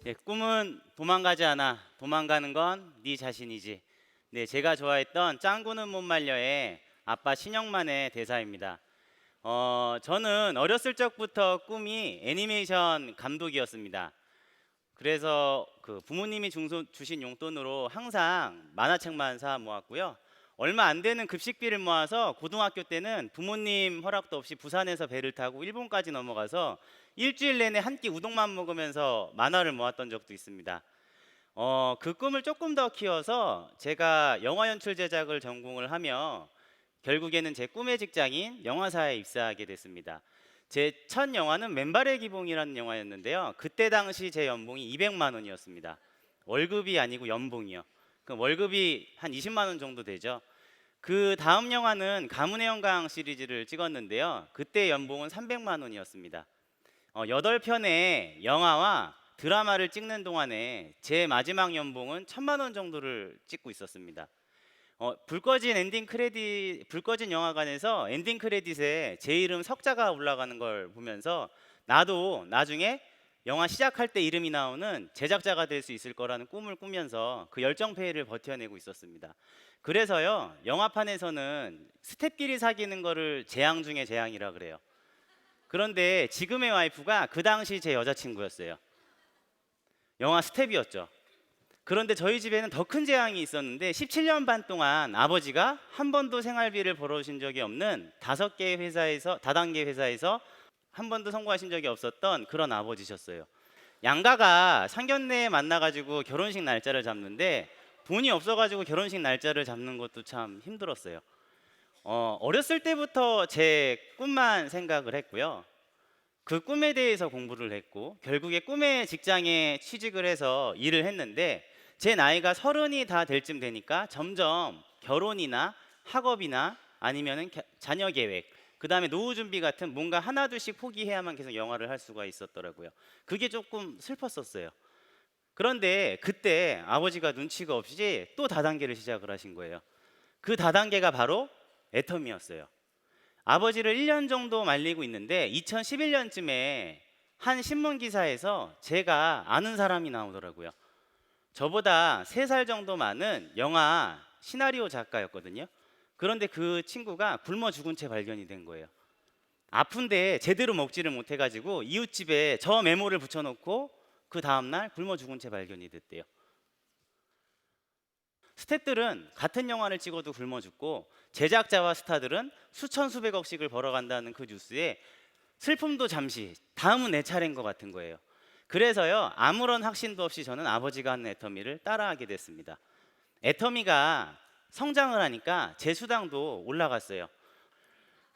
네, 꿈은 도망가지 않아. 도망가는 건 네 자신이지. 네, 제가 좋아했던 짱구는 못 말려의 아빠 신영만의 대사입니다. 저는 어렸을 적부터 꿈이 애니메이션 감독이었습니다. 그래서 그 부모님이 주신 용돈으로 항상 만화책만 사 모았고요. 얼마 안 되는 급식비를 모아서 고등학교 때는 부모님 허락도 없이 부산에서 배를 타고 일본까지 넘어가서 일주일 내내 한 끼 우동만 먹으면서 만화를 모았던 적도 있습니다. 그 꿈을 조금 더 키워서 제가 영화 연출 제작을 전공을 하며 결국에는 제 꿈의 직장인 영화사에 입사하게 됐습니다. 제 첫 영화는 맨발의 기봉이라는 영화였는데요. 그때 당시 제 연봉이 200만 원이었습니다. 월급이 아니고 연봉이요. 그 월급이 한 20만 원 정도 되죠. 그 다음 영화는 가문의 영광 시리즈를 찍었는데요. 그때 연봉은 300만 원이었습니다. 8편의 영화와 드라마를 찍는 동안에 제 마지막 연봉은 1000만 원 정도를 찍고 있었습니다. 불 꺼진 영화관에서 엔딩 크레딧에 제 이름 석자가 올라가는 걸 보면서 나도 나중에 영화 시작할 때 이름이 나오는 제작자가 될 수 있을 거라는 꿈을 꾸면서 그 열정페이를 버텨내고 있었습니다. 그래서요, 영화판에서는 스텝끼리 사귀는 거를 재앙 중에 재앙이라 그래요. 그런데 지금의 와이프가 그 당시 제 여자친구였어요. 영화 스텝이었죠. 그런데 저희 집에는 더 큰 재앙이 있었는데 17년 반 동안 아버지가 한 번도 생활비를 벌어오신 적이 없는 5개의 회사에서 다단계 회사에서 한 번도 성공하신 적이 없었던 그런 아버지셨어요. 양가가 상견례에 만나가지고 결혼식 날짜를 잡는데 돈이 없어가지고 결혼식 날짜를 잡는 것도 참 힘들었어요. 어렸을 때부터 제 꿈만 생각을 했고요. 그 꿈에 대해서 공부를 했고 결국에 꿈의 직장에 취직을 해서 일을 했는데 제 나이가 30이 다 될 쯤 되니까 점점 결혼이나 학업이나 아니면은 자녀 계획, 그 다음에 노후 준비 같은 뭔가 하나둘씩 포기해야만 계속 영화를 할 수가 있었더라고요. 그게 조금 슬펐었어요. 그런데 그때 아버지가 눈치가 없이 또 다단계를 시작을 하신 거예요. 그 다단계가 바로 애텀이었어요. 아버지를 1년 정도 말리고 있는데 2011년쯤에 한 신문 기사에서 제가 아는 사람이 나오더라고요. 저보다 3살 정도 많은 영화 시나리오 작가였거든요. 그런데 그 친구가 굶어 죽은 채 발견이 된 거예요. 아픈데 제대로 먹지를 못해가지고 이웃집에 저 메모를 붙여놓고 그 다음날 굶어 죽은 채 발견이 됐대요. 스태프들은 같은 영화를 찍어도 굶어 죽고 제작자와 스타들은 수천 수백억씩을 벌어간다는 그 뉴스에 슬픔도 잠시 다음은 내 차례인 것 같은 거예요. 그래서요, 아무런 확신도 없이 저는 아버지가 하는 애터미를 따라하게 됐습니다. 애터미가 성장을 하니까 제 수당도 올라갔어요.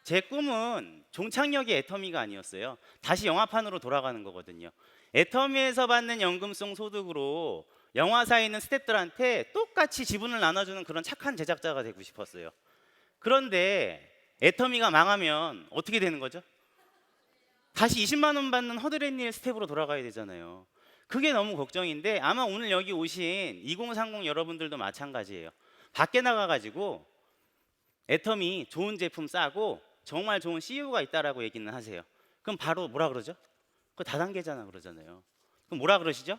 제 꿈은 종착역의 애터미가 아니었어요. 다시 영화판으로 돌아가는 거거든요. 애터미에서 받는 연금성 소득으로 영화사에 있는 스태프들한테 똑같이 지분을 나눠주는 그런 착한 제작자가 되고 싶었어요. 그런데 애터미가 망하면 어떻게 되는 거죠? 다시 20만 원 받는 허드렛일 스텝으로 돌아가야 되잖아요. 그게 너무 걱정인데 아마 오늘 여기 오신 2030 여러분들도 마찬가지예요. 밖에 나가가지고 애터미 좋은 제품 싸고 정말 좋은 CEO가 있다라고 얘기는 하세요. 그럼 바로 뭐라 그러죠? 그거 다단계잖아 그러잖아요. 그럼 뭐라 그러시죠?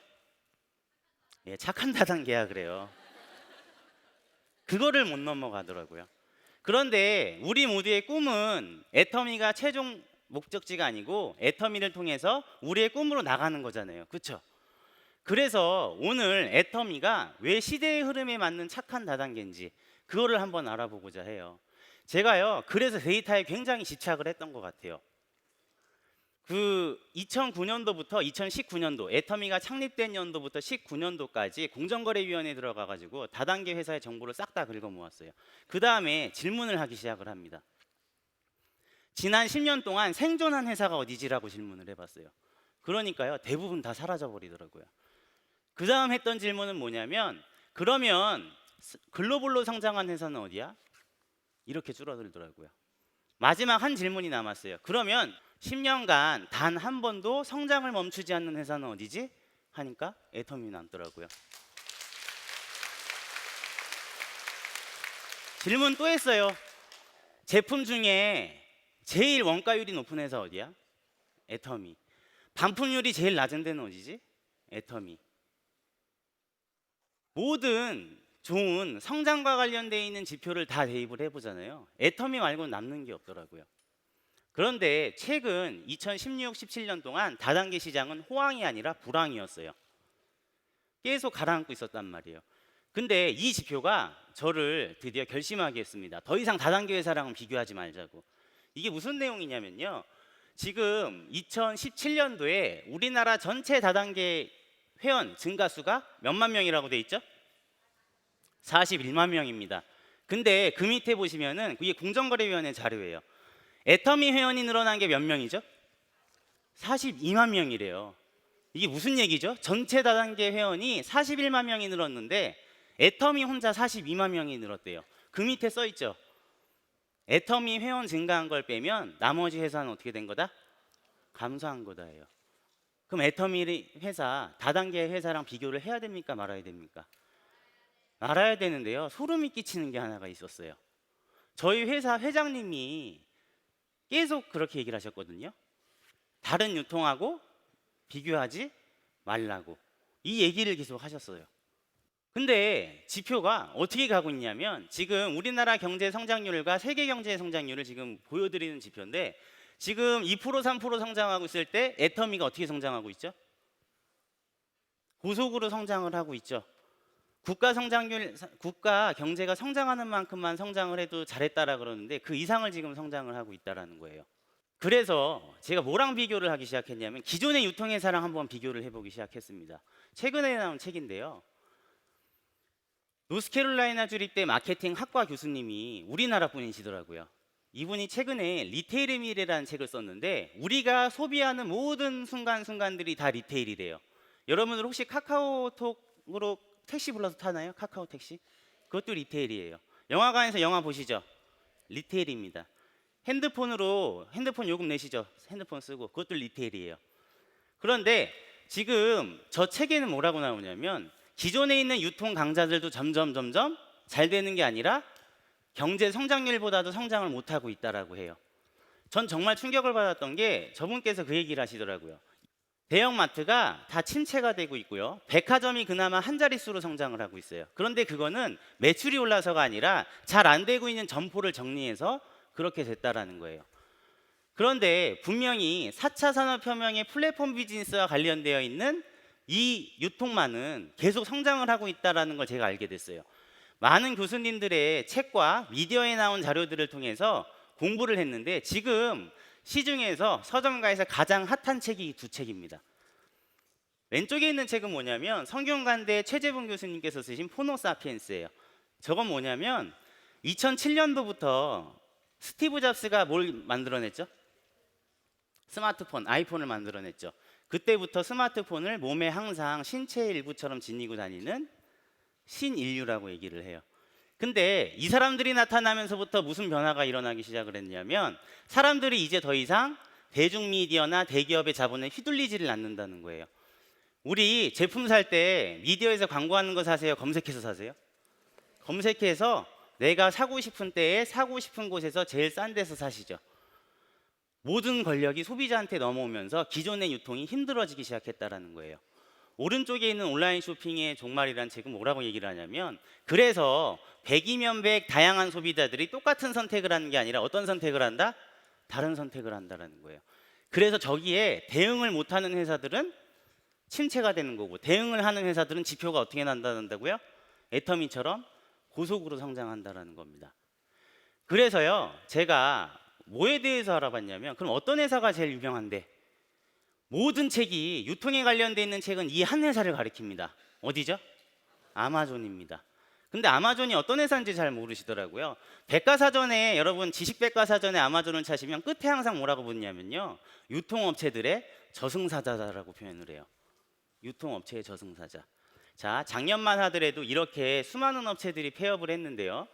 예, 착한 다단계야 그래요. 그거를 못 넘어가더라고요. 그런데 우리 모두의 꿈은 애터미가 최종 목적지가 아니고 애터미를 통해서 우리의 꿈으로 나가는 거잖아요. 그렇죠? 그래서 오늘 애터미가 왜 시대의 흐름에 맞는 착한 다단계인지 그거를 한번 알아보고자 해요. 제가요, 그래서 데이터에 굉장히 집착을 했던 것 같아요. 그 2009년도부터 2019년도 애터미가 창립된 연도부터 19년도까지 공정거래위원회에 들어가 가지고 다단계 회사의 정보를 싹 다 긁어 모았어요. 그 다음에 질문을 하기 시작을 합니다. 지난 10년 동안 생존한 회사가 어디지라고 질문을 해봤어요. 그러니까요, 대부분 다 사라져 버리더라고요. 그 다음 했던 질문은 뭐냐면, 그러면 글로벌로 성장한 회사는 어디야? 이렇게 줄어들더라고요. 마지막 한 질문이 남았어요. 그러면 10년간 단 한 번도 성장을 멈추지 않는 회사는 어디지? 하니까 애터미 남더라고요. 질문 또 했어요. 제품 중에 제일 원가율이 높은 회사 어디야? 애터미. 반품률이 제일 낮은 데는 어디지? 애터미. 모든 좋은 성장과 관련되어 있는 지표를 다 대입을 해보잖아요. 애터미 말고는 남는 게 없더라고요. 그런데 최근 2016, 17년 동안 다단계 시장은 호황이 아니라 불황이었어요. 계속 가라앉고 있었단 말이에요. 근데 이 지표가 저를 드디어 결심하게 했습니다. 더 이상 다단계 회사랑은 비교하지 말자고. 이게 무슨 내용이냐면요. 지금 2017년도에 우리나라 전체 다단계 회원 증가수가 몇만 명이라고 돼 있죠? 41만 명입니다. 근데 그 밑에 보시면은 이게 공정거래위원회 자료예요. 애터미 회원이 늘어난 게 몇 명이죠? 42만 명이래요. 이게 무슨 얘기죠? 전체 다단계 회원이 41만 명이 늘었는데 애터미 혼자 42만 명이 늘었대요. 그 밑에 써 있죠. 애터미 회원 증가한 걸 빼면 나머지 회사는 어떻게 된 거다? 감소한 거다예요. 그럼 애터미 회사 다단계 회사랑 비교를 해야 됩니까? 말아야 됩니까? 말아야 되는데요. 소름이 끼치는 게 하나가 있었어요. 저희 회사 회장님이 계속 그렇게 얘기를 하셨거든요. 다른 유통하고 비교하지 말라고. 이 얘기를 계속 하셨어요. 근데 지표가 어떻게 가고 있냐면 지금 우리나라 경제 성장률과 세계 경제 성장률을 지금 보여드리는 지표인데 지금 2% 3% 성장하고 있을 때 애터미가 어떻게 성장하고 있죠? 고속으로 성장을 하고 있죠. 국가 성장률, 국가 경제가 성장하는 만큼만 성장을 해도 잘했다라 그러는데 그 이상을 지금 성장을 하고 있다라는 거예요. 그래서 제가 뭐랑 비교를 하기 시작했냐면 기존의 유통회사랑 한번 비교를 해보기 시작했습니다. 최근에 나온 책인데요. 노스캐롤라이나 주립대 마케팅 학과 교수님이 우리나라 분이시더라고요. 이분이 최근에 리테일의 미래라는 책을 썼는데 우리가 소비하는 모든 순간순간들이 다 리테일이래요. 여러분들 혹시 카카오톡으로 택시 불러서 타나요? 카카오 택시? 그것도 리테일이에요. 영화관에서 영화 보시죠? 리테일입니다. 핸드폰으로 핸드폰 요금 내시죠? 핸드폰 쓰고 그것도 리테일이에요. 그런데 지금 저 책에는 뭐라고 나오냐면 기존에 있는 유통 강자들도 점점 잘 되는 게 아니라 경제 성장률보다도 성장을 못하고 있다라고 해요. 전 정말 충격을 받았던 게 저분께서 그 얘기를 하시더라고요. 대형마트가 다 침체가 되고 있고요. 백화점이 그나마 한 자릿수로 성장을 하고 있어요. 그런데 그거는 매출이 올라서가 아니라 잘 안 되고 있는 점포를 정리해서 그렇게 됐다라는 거예요. 그런데 분명히 4차 산업혁명의 플랫폼 비즈니스와 관련되어 있는 이 유통망은 계속 성장을 하고 있다라는 걸 제가 알게 됐어요. 많은 교수님들의 책과 미디어에 나온 자료들을 통해서 공부를 했는데 지금 시중에서 서점가에서 가장 핫한 책이 이 두 책입니다. 왼쪽에 있는 책은 뭐냐면 성균관대 최재분 교수님께서 쓰신 포노사피엔스예요. 저건 뭐냐면 2007년도부터 스티브 잡스가 뭘 만들어냈죠? 스마트폰, 아이폰을 만들어냈죠. 그때부터 스마트폰을 몸에 항상 신체의 일부처럼 지니고 다니는 신인류라고 얘기를 해요. 근데 이 사람들이 나타나면서부터 무슨 변화가 일어나기 시작을 했냐면 사람들이 이제 더 이상 대중미디어나 대기업의 자본에 휘둘리지를 않는다는 거예요. 우리 제품 살 때 미디어에서 광고하는 거 사세요? 검색해서 사세요? 검색해서 내가 사고 싶은 때에 사고 싶은 곳에서 제일 싼 데서 사시죠. 모든 권력이 소비자한테 넘어오면서 기존의 유통이 힘들어지기 시작했다는 거예요. 오른쪽에 있는 온라인 쇼핑의 종말이라는 책은 뭐라고 얘기를 하냐면 그래서 100이면 100 다양한 소비자들이 똑같은 선택을 하는 게 아니라 어떤 선택을 한다? 다른 선택을 한다는 거예요. 그래서 저기에 대응을 못하는 회사들은 침체가 되는 거고 대응을 하는 회사들은 지표가 어떻게 난다고요? 애터미처럼 고속으로 성장한다는 겁니다. 그래서요 제가 뭐에 대해서 알아봤냐면 그럼 어떤 회사가 제일 유명한데 모든 책이 유통에 관련돼 있는 책은 이 한 회사를 가리킵니다. 어디죠? 아마존입니다. 근데 아마존이 어떤 회사인지 잘 모르시더라고요. 백과사전에 여러분 지식백과사전에 아마존을 찾으면 끝에 항상 뭐라고 붙냐면요 유통업체들의 저승사자라고 표현을 해요. 유통업체의 저승사자. 자, 작년만 하더라도 이렇게 수많은 업체들이 폐업을 했는데요.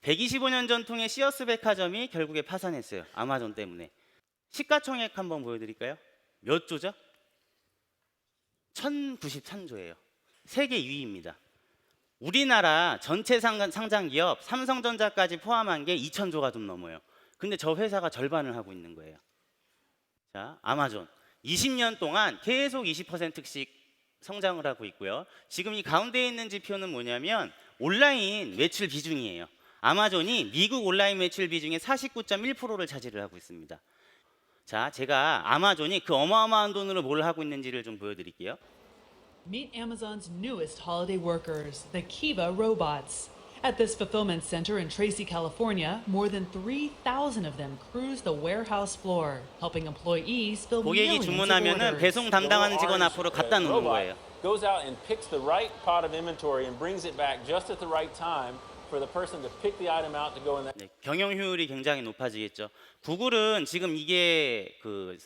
125년 전통의 시어스 백화점이 결국에 파산했어요. 아마존 때문에. 시가총액 한번 보여드릴까요? 몇 조죠? 1093조예요. 세계 2위입니다. 우리나라 전체 상장 기업 삼성전자까지 포함한 게 2000조가 좀 넘어요. 근데 저 회사가 절반을 하고 있는 거예요. 자, 아마존 20년 동안 계속 20%씩 성장을 하고 있고요. 지금 이 가운데 있는 지표는 뭐냐면 온라인 매출 비중이에요. 아마존이 미국 온라인 매출 비중의 49.1%를 차지를 하고 있습니다. 자, 제가 아마존이 그 어마어마한 돈으로 뭘 하고 있는지를 좀 보여드릴게요. Meet Amazon's newest holiday workers, the Kiva robots. At this fulfillment center in Tracy, California, more than 3,000 of them cruise the warehouse floor, helping employees fill 고객이 millions of 주문하면은 orders. 배송 담당하는 직원 앞으로 갖다 놓는 거예요. Goes out and picks the right pot of inventory and brings it back just at the right time for the person to pick the item out to go in that. 네, 경영 효율이 굉장히 높아지겠죠. 구글은 지금 이게 그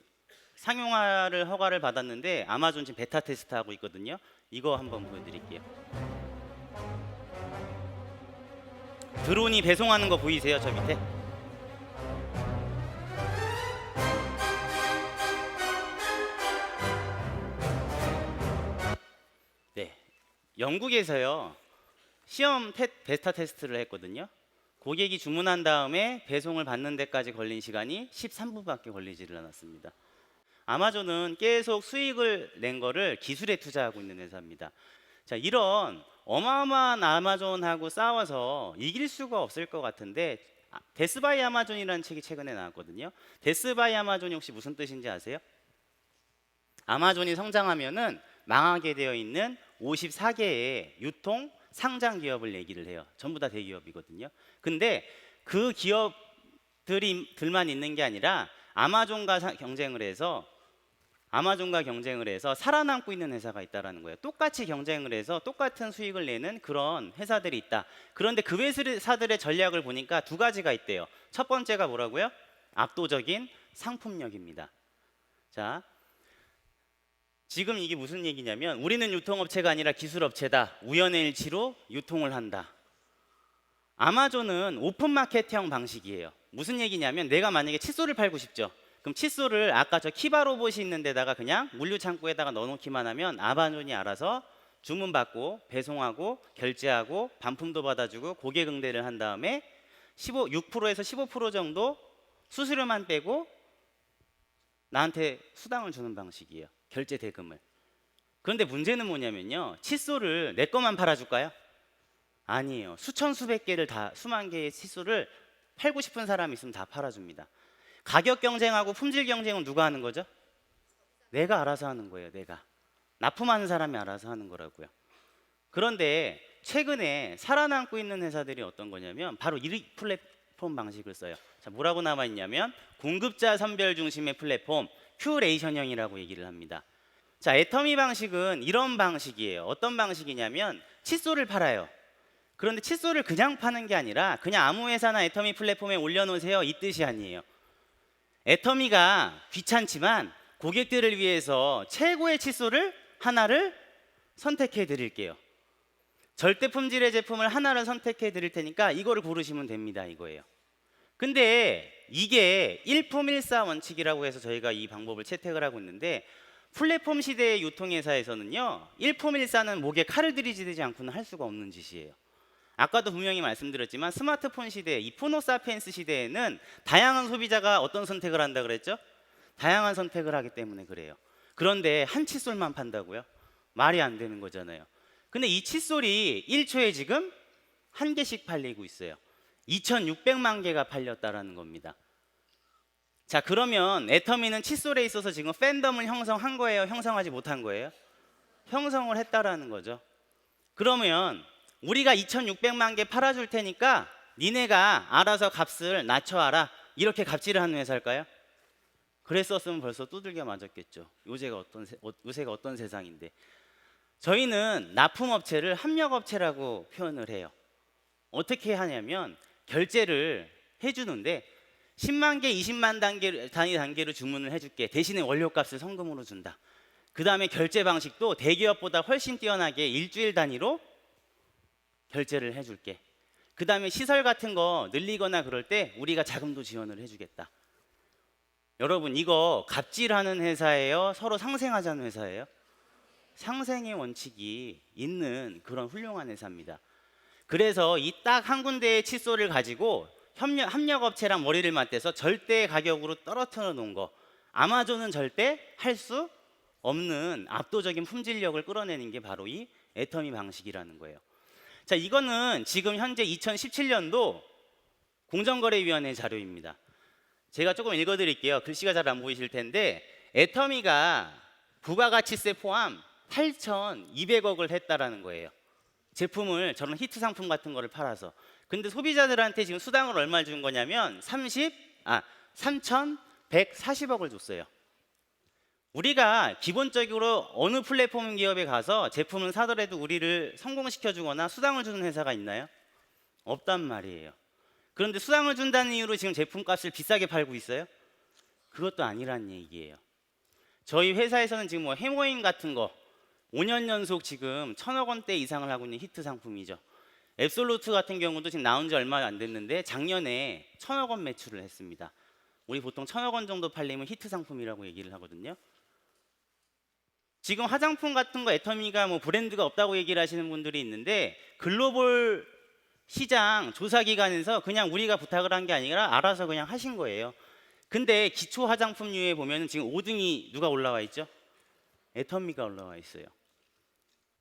상용화를 허가를 받았는데 아마존 지금 베타 테스트하고 있거든요. 이거 한번 보여드릴게요. 드론이 배송하는 거 보이세요? 저 밑에. 네, 영국에서요 시험 베타 테스트를 했거든요. 고객이 주문한 다음에 배송을 받는 데까지 걸린 시간이 13분밖에 걸리지를 않았습니다. 아마존은 계속 수익을 낸 거를 기술에 투자하고 있는 회사입니다. 자, 이런 어마어마한 아마존하고 싸워서 이길 수가 없을 것 같은데 데스 바이 아마존이라는 책이 최근에 나왔거든요. 데스 바이 아마존이 혹시 무슨 뜻인지 아세요? 아마존이 성장하면은 망하게 되어 있는 54개의 유통 상장 기업을 얘기를 해요. 전부 다 대기업이거든요. 근데 그 기업들만 있는 게 아니라 아마존과 경쟁을 해서 살아남고 있는 회사가 있다라는 거예요. 똑같이 경쟁을 해서 똑같은 수익을 내는 그런 회사들이 있다. 그런데 그 회사들의 전략을 보니까 두 가지가 있대요. 첫 번째가 뭐라고요? 압도적인 상품력입니다. 자, 지금 이게 무슨 얘기냐면 우리는 유통업체가 아니라 기술업체다. 우연의 일치로 유통을 한다. 아마존은 오픈마켓형 방식이에요. 무슨 얘기냐면 내가 만약에 칫솔을 팔고 싶죠. 그럼 칫솔을 아까 저 키바 로봇이 있는 데다가 그냥 물류 창고에다가 넣어놓기만 하면 아마존이 알아서 주문받고 배송하고 결제하고 반품도 받아주고 고객 응대를 한 다음에 6%에서 15% 정도 수수료만 빼고 나한테 수당을 주는 방식이에요. 결제 대금을. 그런데 문제는 뭐냐면요. 칫솔을 내 것만 팔아줄까요? 아니에요. 수천 수백 개를 다 수만 개의 칫솔을 팔고 싶은 사람이 있으면 다 팔아줍니다. 가격 경쟁하고 품질 경쟁은 누가 하는 거죠? 내가 알아서 하는 거예요. 내가 납품하는 사람이 알아서 하는 거라고요. 그런데 최근에 살아남고 있는 회사들이 어떤 거냐면 바로 이 플랫폼 방식을 써요. 자, 뭐라고 나와 있냐면 공급자 선별 중심의 플랫폼 큐레이션형이라고 얘기를 합니다. 자, 애터미 방식은 이런 방식이에요. 어떤 방식이냐면 칫솔을 팔아요. 그런데 칫솔을 그냥 파는 게 아니라 그냥 아무 회사나 애터미 플랫폼에 올려놓으세요 이 뜻이 아니에요. 애터미가 귀찮지만 고객들을 위해서 최고의 칫솔을 하나를 선택해 드릴게요. 절대 품질의 제품을 하나를 선택해 드릴 테니까 이거를 고르시면 됩니다 이거예요. 근데 이게 일품일사 원칙이라고 해서 저희가 이 방법을 채택을 하고 있는데 플랫폼 시대의 유통회사에서는요 일품일사는 목에 칼을 들이지지 않고는 할 수가 없는 짓이에요. 아까도 분명히 말씀드렸지만 스마트폰 시대, 이 포노사피엔스 시대에는 다양한 소비자가 어떤 선택을 한다 그랬죠? 다양한 선택을 하기 때문에 그래요. 그런데 한 칫솔만 판다고요? 말이 안 되는 거잖아요. 근데 이 칫솔이 1초에 지금 한 개씩 팔리고 있어요. 2,600만 개가 팔렸다라는 겁니다. 자, 그러면 애터미는 칫솔에 있어서 지금 팬덤을 형성한 거예요? 형성하지 못한 거예요? 형성을 했다라는 거죠. 그러면 우리가 2,600만 개 팔아줄 테니까 니네가 알아서 값을 낮춰와라 이렇게 갑질을 하는 회사일까요? 그랬었으면 벌써 두들겨 맞았겠죠. 요새가 어떤 세상인데. 저희는 납품업체를 합력업체라고 표현을 해요. 어떻게 하냐면 결제를 해주는데 10만 개, 20만 단위로 주문을 해줄게. 대신에 원료값을 성금으로 준다. 그 다음에 결제 방식도 대기업보다 훨씬 뛰어나게 일주일 단위로 결제를 해줄게. 그 다음에 시설 같은 거 늘리거나 그럴 때 우리가 자금도 지원을 해주겠다. 여러분 이거 갑질하는 회사예요? 서로 상생하자는 회사예요? 상생의 원칙이 있는 그런 훌륭한 회사입니다. 그래서 이 딱 한 군데의 칫솔을 가지고 협력업체랑 머리를 맞대서 절대 가격으로 떨어뜨려 놓은 거 아마존은 절대 할 수 없는 압도적인 품질력을 끌어내는 게 바로 이 애터미 방식이라는 거예요. 자, 이거는 지금 현재 2017년도 공정거래위원회 자료입니다. 제가 조금 읽어드릴게요. 글씨가 잘 안 보이실 텐데 애터미가 부가가치세 포함 8,200억을 했다라는 거예요. 제품을 저런 히트 상품 같은 거를 팔아서. 근데 소비자들한테 지금 수당을 얼마 준 거냐면 3,140억을 줬어요. 우리가 기본적으로 어느 플랫폼 기업에 가서 제품을 사더라도 우리를 성공시켜 주거나 수당을 주는 회사가 있나요? 없단 말이에요. 그런데 수당을 준다는 이유로 지금 제품값을 비싸게 팔고 있어요? 그것도 아니란 얘기예요. 저희 회사에서는 지금 뭐 해모임 같은 거 5년 연속 지금 1,000억 원대 이상을 하고 있는 히트 상품이죠. 앱솔루트 같은 경우도 지금 나온 지 얼마 안 됐는데 작년에 1,000억 원 매출을 했습니다. 우리 보통 1,000억 원 정도 팔리면 히트 상품이라고 얘기를 하거든요. 지금 화장품 같은 거 애터미가 뭐 브랜드가 없다고 얘기를 하시는 분들이 있는데 글로벌 시장 조사기관에서 그냥 우리가 부탁을 한 게 아니라 알아서 그냥 하신 거예요. 근데 기초 화장품류에 보면 지금 5등이 누가 올라와 있죠? 애터미가 올라와 있어요.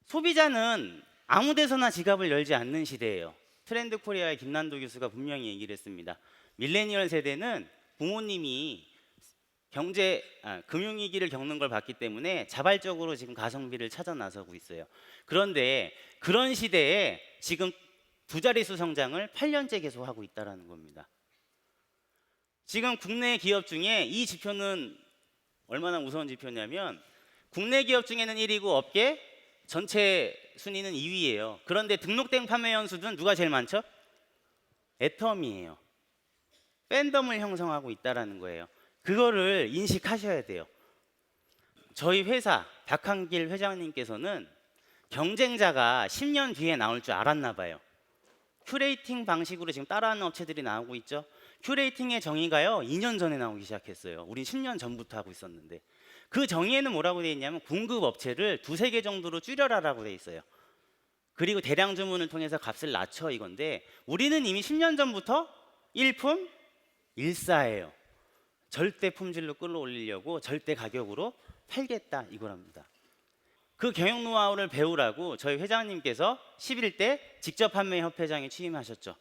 소비자는 아무 데서나 지갑을 열지 않는 시대예요. 트렌드 코리아의 김난도 교수가 분명히 얘기를 했습니다. 밀레니얼 세대는 부모님이 금융위기를 겪는 걸 봤기 때문에 자발적으로 지금 가성비를 찾아 나서고 있어요. 그런데 그런 시대에 지금 두 자릿수 성장을 8년째 계속하고 있다는 겁니다. 지금 국내 기업 중에 이 지표는 얼마나 무서운 지표냐면 국내 기업 중에는 1위고 업계 전체 순위는 2위예요. 그런데 등록된 판매 연수는 누가 제일 많죠? 애터미예요. 팬덤을 형성하고 있다는 거예요. 그거를 인식하셔야 돼요. 저희 회사 박한길 회장님께서는 경쟁자가 10년 뒤에 나올 줄 알았나 봐요. 큐레이팅 방식으로 지금 따라하는 업체들이 나오고 있죠. 큐레이팅의 정의가요 2년 전에 나오기 시작했어요. 우린 10년 전부터 하고 있었는데 그 정의에는 뭐라고 되어 있냐면 공급 업체를 2-3개 정도로 줄여라라고 되어 있어요. 그리고 대량 주문을 통해서 값을 낮춰 이건데 우리는 이미 10년 전부터 일품 일사예요. 절대 품질로 끌어올리려고 절대 가격으로 팔겠다 이거랍니다. 그 경영 노하우를 배우라고 저희 회장님께서 11대 직접 판매 협회장에 취임하셨죠.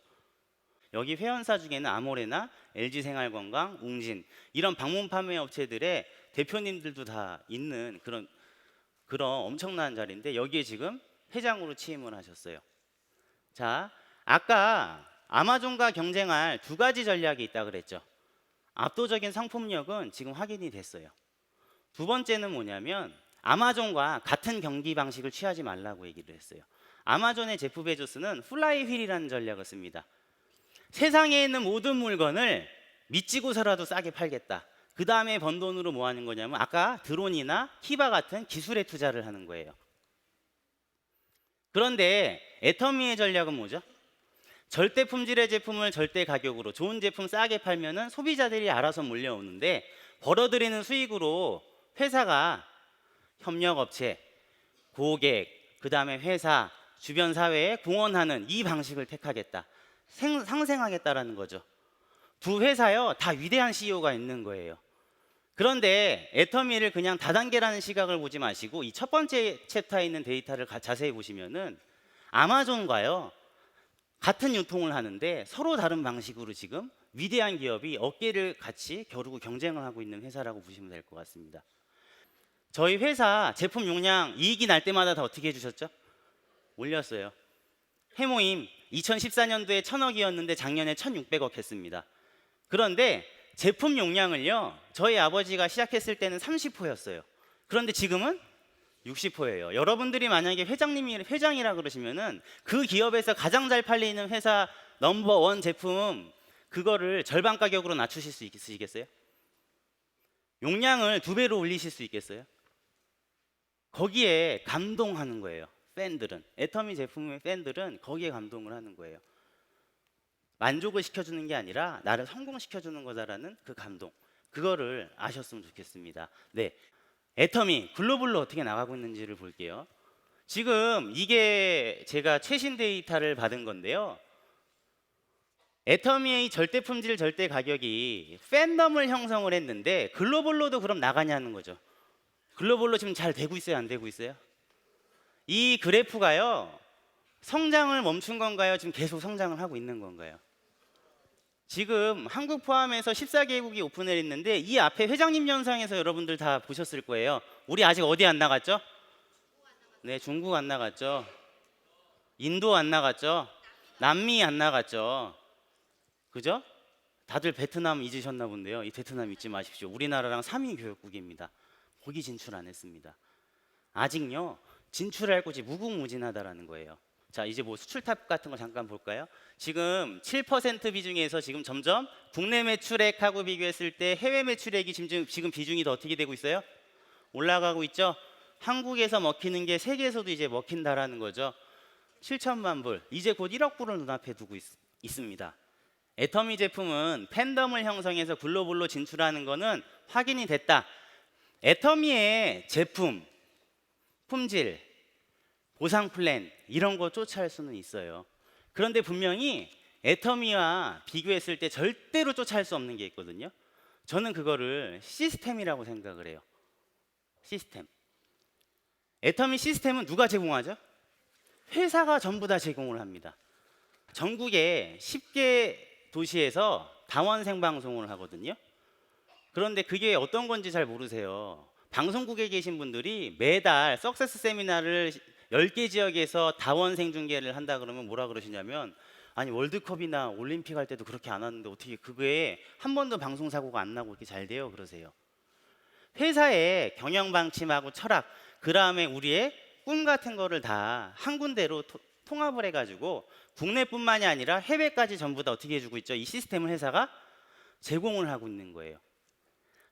여기 회원사 중에는 아모레나 LG생활건강, 웅진 이런 방문 판매 업체들의 대표님들도 다 있는 그런 엄청난 자리인데 여기에 지금 회장으로 취임을 하셨어요. 자, 아까 아마존과 경쟁할 2가지 전략이 있다 그랬죠. 압도적인 상품력은 지금 확인이 됐어요. 두 번째는 뭐냐면 아마존과 같은 경기 방식을 취하지 말라고 얘기를 했어요. 아마존의 제프 베조스는 플라이 휠이라는 전략을 씁니다. 세상에 있는 모든 물건을 미치고서라도 싸게 팔겠다. 그 다음에 번 돈으로 뭐 하는 거냐면 아까 드론이나 키바 같은 기술에 투자를 하는 거예요. 그런데 애터미의 전략은 뭐죠? 절대 품질의 제품을 절대 가격으로 좋은 제품 싸게 팔면은 소비자들이 알아서 몰려오는데 벌어들이는 수익으로 회사가 협력업체, 고객, 그 다음에 회사, 주변 사회에 공헌하는 이 방식을 택하겠다. 상생하겠다라는 거죠. 두 회사요 다 위대한 CEO가 있는 거예요. 그런데 애터미를 그냥 다단계라는 시각을 보지 마시고 이 첫 번째 챕터에 있는 데이터를 자세히 보시면은 아마존과요 같은 유통을 하는데 서로 다른 방식으로 지금 위대한 기업이 어깨를 같이 겨루고 경쟁을 하고 있는 회사라고 보시면 될 것 같습니다. 저희 회사 제품 용량 이익이 날 때마다 다 어떻게 해주셨죠? 올렸어요. 해모임 2014년도에 1,000억이었는데 작년에 1,600억 했습니다. 그런데 제품 용량을요 저희 아버지가 시작했을 때는 30호였어요. 그런데 지금은 60호예요. 여러분들이 만약에 회장이라 그러시면은 그 기업에서 가장 잘 팔리는 회사 넘버 1 제품 그거를 절반 가격으로 낮추실 수 있으시겠어요? 용량을 2배로 올리실 수 있겠어요? 거기에 감동하는 거예요. 팬들은 애터미 제품의 팬들은 거기에 감동을 하는 거예요. 만족을 시켜주는 게 아니라 나를 성공시켜주는 거다라는 그 감동 그거를 아셨으면 좋겠습니다. 네, 애터미 글로벌로 어떻게 나가고 있는지를 볼게요. 지금 이게 제가 최신 데이터를 받은 건데요. 애터미의 절대 품질 절대 가격이 팬덤을 형성을 했는데 글로벌로도 그럼 나가냐는 거죠. 글로벌로 지금 잘 되고 있어요, 안 되고 있어요? 이 그래프가요, 성장을 멈춘 건가요? 지금 계속 성장을 하고 있는 건가요? 지금 한국 포함해서 14개국이 오픈을 했는데 이 앞에 회장님 영상에서 여러분들 다 보셨을 거예요. 우리 아직 어디 안 나갔죠? 네, 중국 안 나갔죠. 인도 안 나갔죠. 남미 안 나갔죠. 그죠? 다들 베트남 잊으셨나 본데요. 이 베트남 잊지 마십시오. 우리나라랑 3위 교역국입니다. 거기 진출 안 했습니다. 아직요, 진출할 곳이 무궁무진하다라는 거예요. 자, 이제 뭐 수출 탑 같은 거 잠깐 볼까요? 지금 7% 비중에서 지금 점점 국내 매출액하고 비교했을 때 해외 매출액이 지금 비중이 더 어떻게 되고 있어요? 올라가고 있죠. 한국에서 먹히는 게 세계에서도 이제 먹힌다라는 거죠. 7천만 불, 이제 곧 1억 불을 눈앞에 두고 있습니다. 애터미 제품은 팬덤을 형성해서 글로벌로 진출하는 거는 확인이 됐다. 애터미의 제품, 품질, 보상 플랜 이런 거 쫓아할 수는 있어요. 그런데 분명히 애터미와 비교했을 때 절대로 쫓아할 수 없는 게 있거든요. 저는 그거를 시스템이라고 생각을 해요. 시스템. 애터미 시스템은 누가 제공하죠? 회사가 전부 다 제공을 합니다. 전국에 10개 도시에서 다원 생방송을 하거든요. 그런데 그게 어떤 건지 잘 모르세요. 방송국에 계신 분들이 매달 석세스 세미나를 10개 지역에서 다원 생중계를 한다 그러면 뭐라 그러시냐면, 아니 월드컵이나 올림픽 할 때도 그렇게 안 하는데 어떻게 그거에 한 번도 방송 사고가 안 나고 이렇게 잘 돼요? 그러세요. 회사의 경영 방침하고 철학, 그 다음에 우리의 꿈 같은 거를 다 한 군데로 통합을 해가지고 국내뿐만이 아니라 해외까지 전부 다 어떻게 해주고 있죠? 이 시스템을 회사가 제공을 하고 있는 거예요.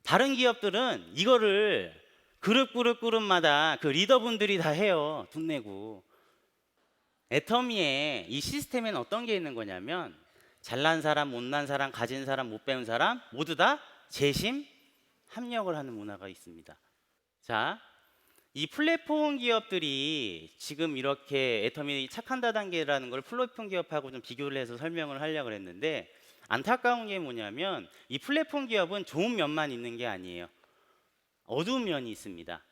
다른 기업들은 이거를 그룹마다 그 리더분들이 다 해요. 돈 내고. 애터미의 이 시스템에는 어떤 게 있는 거냐면, 잘난 사람, 못난 사람, 가진 사람, 못 배운 사람 모두 다 재심 합력을 하는 문화가 있습니다. 자, 이 플랫폼 기업들이 지금 이렇게 애터미 착한 다단계라는 걸 플랫폼 기업하고 좀 비교를 해서 설명을 하려고 했는데, 안타까운 게 뭐냐면 이 플랫폼 기업은 좋은 면만 있는 게 아니에요. 어두운 면이 있습니다.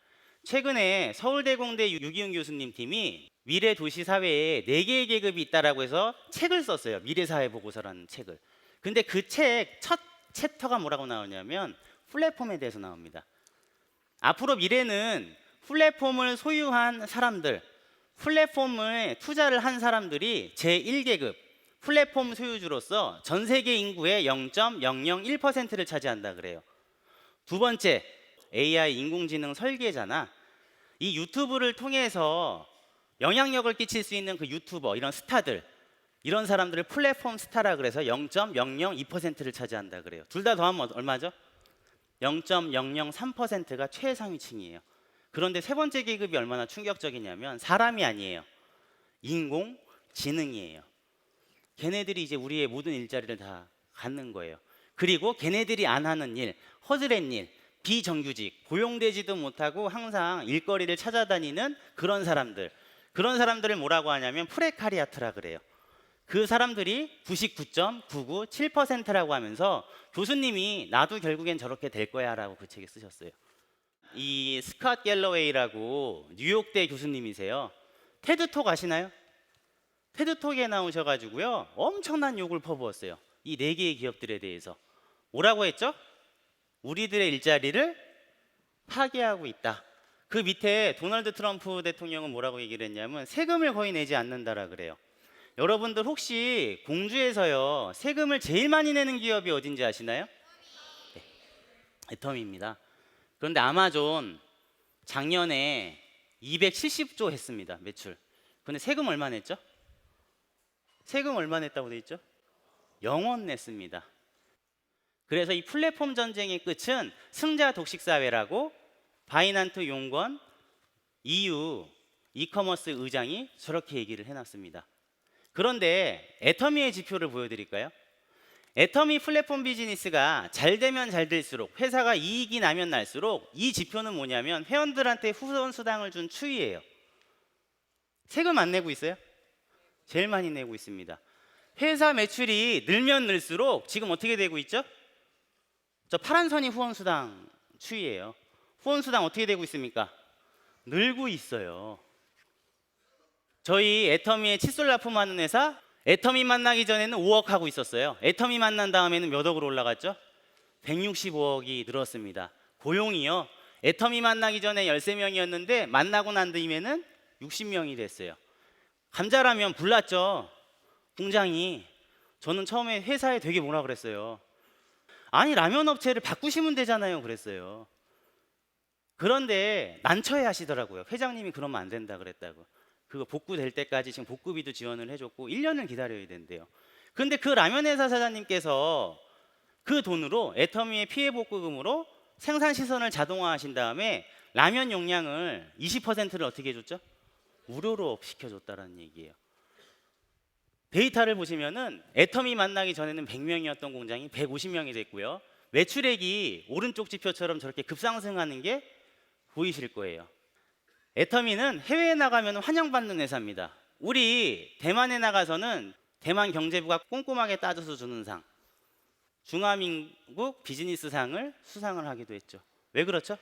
최근에 서울대공대 유기훈 교수님 팀이 미래 도시 사회에 4개의 계급이 있다라고 해서 책을 썼어요. 미래사회 보고서라는 책을. 근데 그 책 첫 챕터가 뭐라고 나오냐면 플랫폼에 대해서 나옵니다. 앞으로 미래는 플랫폼을 소유한 사람들, 플랫폼을 투자를 한 사람들이 제1계급 플랫폼 소유주로서 전 세계 인구의 0.001%를 차지한다 그래요. 두 번째, AI 인공지능 설계자나 이 유튜브를 통해서 영향력을 끼칠 수 있는 그 유튜버, 이런 스타들, 이런 사람들을 플랫폼 스타라 그래서 0.002%를 차지한다 그래요. 둘 다 더하면 얼마죠? 0.003%가 최상위층이에요. 그런데 세 번째 계급이 얼마나 충격적이냐면 사람이 아니에요. 인공지능이에요. 걔네들이 이제 우리의 모든 일자리를 다 갖는 거예요. 그리고 걔네들이 안 하는 일, 허드렛 일, 비정규직, 고용되지도 못하고 항상 일거리를 찾아다니는 그런 사람들을 뭐라고 하냐면 프레카리아트라 그래요. 그 사람들이 99.997%라고 하면서 교수님이 나도 결국엔 저렇게 될 거야 라고 그 책에 쓰셨어요. 이 스캇 갤러웨이라고 뉴욕대 교수님이세요. 테드톡 아시나요? 테드톡에 나오셔가지고요 엄청난 욕을 퍼부었어요. 이 4개의 기업들에 대해서. 뭐라고 했죠? 우리들의 일자리를 파괴하고 있다. 그 밑에 도널드 트럼프 대통령은 뭐라고 얘기를 했냐면 세금을 거의 내지 않는다라 그래요. 여러분들 혹시 공주에서요 세금을 제일 많이 내는 기업이 어딘지 아시나요? 네, 애터미입니다. 그런데 아마존 작년에 270조 했습니다, 매출. 근데 세금 얼마 냈죠? 세금 얼마 냈다고 돼 있죠? 0원 냈습니다. 그래서 이 플랫폼 전쟁의 끝은 승자 독식 사회라고 바이난트 용건 EU 이커머스 의장이 저렇게 얘기를 해놨습니다. 그런데 애터미의 지표를 보여드릴까요? 애터미 플랫폼 비즈니스가 잘 되면 잘 될수록, 회사가 이익이 나면 날수록 이 지표는 뭐냐면 회원들한테 후원 수당을 준 추이예요. 세금 안 내고 있어요? 제일 많이 내고 있습니다. 회사 매출이 늘면 늘수록 지금 어떻게 되고 있죠? 저 파란 선이 후원 수당 추이예요. 후원 수당 어떻게 되고 있습니까? 늘고 있어요. 저희 애터미에 칫솔 납품하는 회사, 애터미 만나기 전에는 5억 하고 있었어요. 애터미 만난 다음에는 몇 억으로 올라갔죠? 165억이 늘었습니다. 고용이요. 애터미 만나기 전에 13명이었는데 만나고 난 뒤에는 60명이 됐어요. 감자라면 불났죠. 공장이. 저는 처음에 회사에 되게 뭐라 그랬어요. 아니 라면 업체를 바꾸시면 되잖아요 그랬어요. 그런데 난처해 하시더라고요. 회장님이 그러면 안 된다 그랬다고. 그거 복구될 때까지 지금 복구비도 지원을 해줬고 1년을 기다려야 된대요. 그런데 그 라면 회사 사장님께서 그 돈으로 애터미의 피해 복구금으로 생산 시선을 자동화하신 다음에 라면 용량을 20%를 어떻게 해줬죠? 무료로 시켜줬다라는 얘기예요. 데이터를 보시면은 애터미 만나기 전에는 100명이었던 공장이 150명이 됐고요. 매출액이 오른쪽 지표처럼 저렇게 급상승하는 게 보이실 거예요. 애터미는 해외에 나가면 환영받는 회사입니다. 우리 대만에 나가서는 대만 경제부가 꼼꼼하게 따져서 주는 상, 중화민국 비즈니스상을 수상을 하기도 했죠. 왜 그렇죠?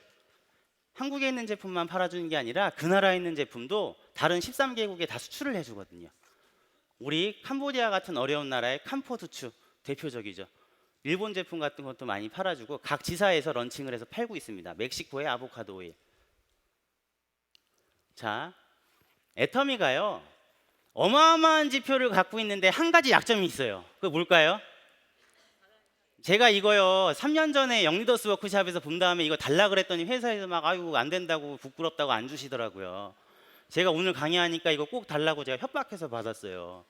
한국에 있는 제품만 팔아주는 게 아니라 그 나라에 있는 제품도 다른 13개국에 다 수출을 해주거든요. 우리 캄보디아 같은 어려운 나라의 캄포두추 대표적이죠. 일본 제품 같은 것도 많이 팔아주고 각 지사에서 런칭을 해서 팔고 있습니다. 멕시코의 아보카도 오일. 자, 애터미가요 어마어마한 지표를 갖고 있는데 한 가지 약점이 있어요. 그게 뭘까요? 제가 이거요 3년 전에 영리더스 워크샵에서 본 다음에 이거 달라 그랬더니 회사에서 막 아이고 안 된다고 부끄럽다고 안 주시더라고요. 제가 오늘 강의하니까 이거 꼭 달라고 제가 협박해서 받았어요.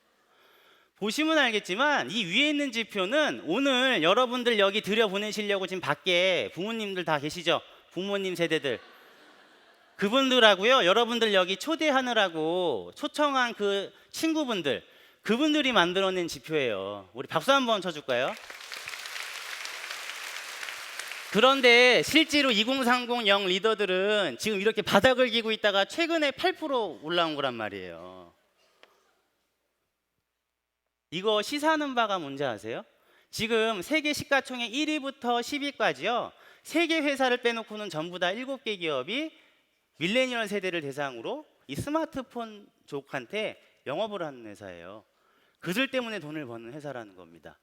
보시면 알겠지만 이 위에 있는 지표는 오늘 여러분들 여기 들여보내시려고 지금 밖에 부모님들 다 계시죠? 부모님 세대들. 그분들하고요 여러분들 여기 초대하느라고 초청한 그 친구분들 그분들이 만들어낸 지표예요. 우리 박수 한번 쳐줄까요? 그런데 실제로 2030 리더들은 지금 이렇게 바닥을 기고 있다가 최근에 8% 올라온 거란 말이에요. 이거 시사하는 바가 뭔지 아세요? 지금 세계 시가총액 1위부터 10위까지요. 세계 회사를 빼놓고는 전부 다 7개 기업이 밀레니얼 세대를 대상으로 이 스마트폰 쪽한테 영업을 하는 회사예요. 그들 때문에 돈을 버는 회사라는 겁니다.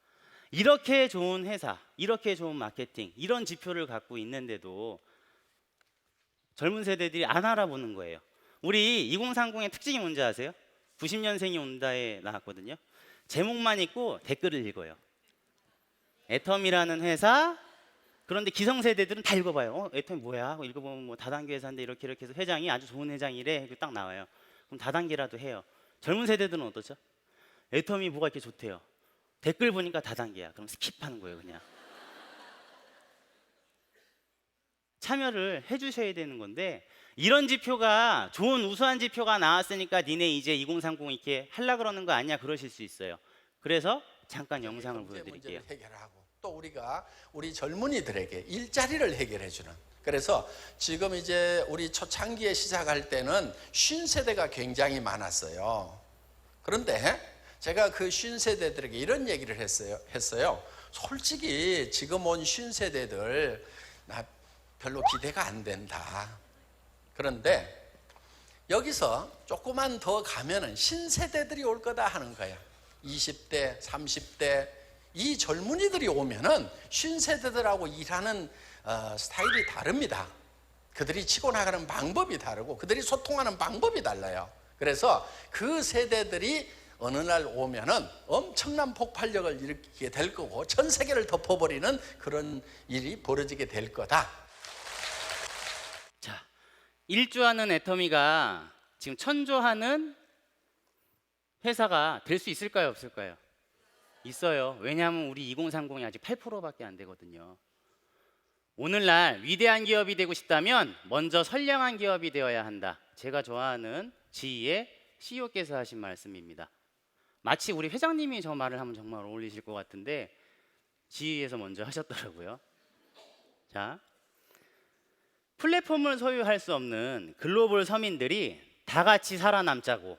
이렇게 좋은 회사, 이렇게 좋은 마케팅, 이런 지표를 갖고 있는데도 젊은 세대들이 안 알아보는 거예요. 우리 2030의 특징이 뭔지 아세요? 90년생이 온다에 나왔거든요. 제목만 읽고 댓글을 읽어요. 애텀이라는 회사. 그런데 기성세대들은 다 읽어봐요. 애텀이 뭐야? 하고 읽어보면 뭐 다단계 회사인데 이렇게 해서 회장이 아주 좋은 회장이래. 딱 나와요. 그럼 다단계라도 해요. 젊은 세대들은 어떠죠? 애텀이 뭐가 이렇게 좋대요. 댓글 보니까 다단계야. 그럼 스킵하는 거예요, 그냥. 참여를 해주셔야 되는 건데 이런 지표가 좋은 우수한 지표가 나왔으니까 니네 이제 2030 이렇게 하려 그러는 거 아니야 그러실 수 있어요. 그래서 잠깐 영상을 보여드릴게요. 해결하고 또 우리가 우리 젊은이들에게 일자리를 해결해주는. 그래서 지금 이제 우리 초창기에 시작할 때는 50세대가 굉장히 많았어요. 그런데 제가 그 50세대들에게 이런 얘기를 했어요. 솔직히 지금 온 50세대들 나 별로 기대가 안 된다. 그런데 여기서 조금만 더 가면은 신세대들이 올 거다 하는 거야. 20대, 30대 이 젊은이들이 오면은 신세대들하고 일하는 스타일이 다릅니다. 그들이 치고 나가는 방법이 다르고 그들이 소통하는 방법이 달라요. 그래서 그 세대들이 어느 날 오면은 엄청난 폭발력을 일으키게 될 거고 전 세계를 덮어버리는 그런 일이 벌어지게 될 거다. 자, 일조하는 애터미가 지금 천조하는 회사가 될 수 있을까요, 없을까요? 있어요. 왜냐하면 우리 2030이 아직 8%밖에 안 되거든요. 오늘날 위대한 기업이 되고 싶다면 먼저 선량한 기업이 되어야 한다. 제가 좋아하는 지희의 CEO께서 하신 말씀입니다. 마치 우리 회장님이 저 말을 하면 정말 어울리실 것 같은데 지휘에서 먼저 하셨더라고요. 자, 플랫폼을 소유할 수 없는 글로벌 서민들이 다 같이 살아남자고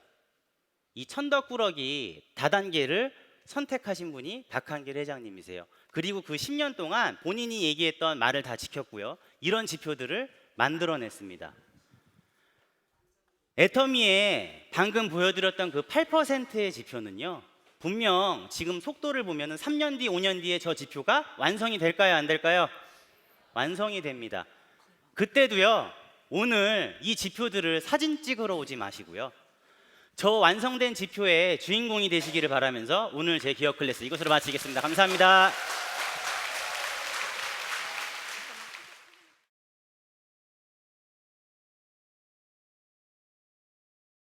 이 천덕꾸러기 다단계를 선택하신 분이 박한길 회장님이세요. 그리고 그 10년 동안 본인이 얘기했던 말을 다 지켰고요. 이런 지표들을 만들어냈습니다. 애터미에 방금 보여드렸던 그 8%의 지표는요, 분명 지금 속도를 보면 3년 뒤, 5년 뒤에 저 지표가 완성이 될까요, 안 될까요? 완성이 됩니다. 그때도요, 오늘 이 지표들을 사진 찍으러 오지 마시고요, 저 완성된 지표의 주인공이 되시기를 바라면서 오늘 제 기업 클래스 이것으로 마치겠습니다. 감사합니다.